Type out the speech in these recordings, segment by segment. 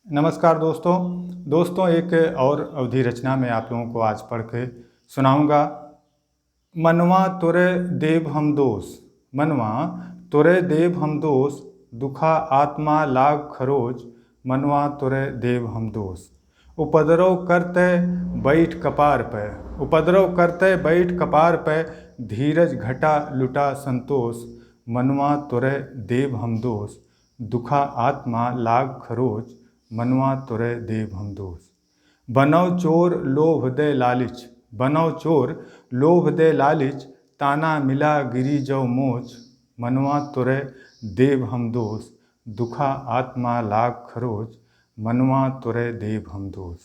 नमस्कार दोस्तों एक और अवधि रचना में आप लोगों को आज पढ़ के सुनाऊंगा। मनवा तुरे देव हम दोष, मनवा तुरे देव हम दोष, दुखा आत्मा लाग खरोज, मनवा तुरे देव हम दोष। उपद्रव करते बैठ कपार पे, उपद्रव करते बैठ कपार पे, धीरज घटा लुटा संतोष, मनवा तुरे देव हम दोष, दुखा आत्मा लाग खरोज, मनवा तुरे देव हम दोष। बनौ चोर लोभ दे लालिच, बनौ चोर लोभ दे लालिच, ताना मिला गिरी जौ मोच, मनवा तुरे देव हम दोष, दुखा आत्मा लाग खरोज, मनवा तुरे देव हम दोष।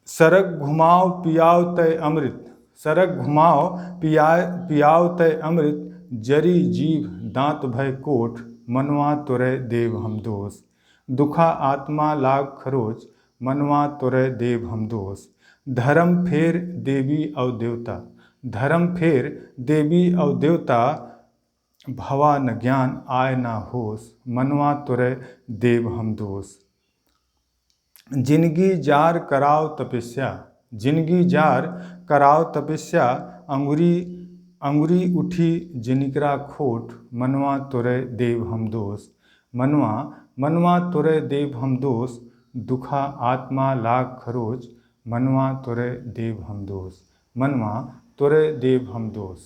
सरग घुमाओ पियाओ तय अमृत, सरग घुमाओ पियाओ तय अमृत, जरी जीभ दांत भय कोठ, मनवा तुरे देव हम दोष, दुखा आत्मा लाग खरोज, मनवा तुरे देव हम दोष। धर्म फेर देवी और देवता, धर्म फेर देवी और देवता, भवा न ज्ञान आय ना होश, मनवा तुरे देव हम दोष। जिंदगी जार कराओ तपस्या, जिंदगी जार कराओ तपस्या, अंगुरी उठी जिनकरा खोट, मनवा तुरे देव हम दोष, मनवा तुरे देव हम दोष, दुखा आत्मा लाग खरोज, मनवा तुरे देव हम दोष, मनवा तुरे देव हम दोष।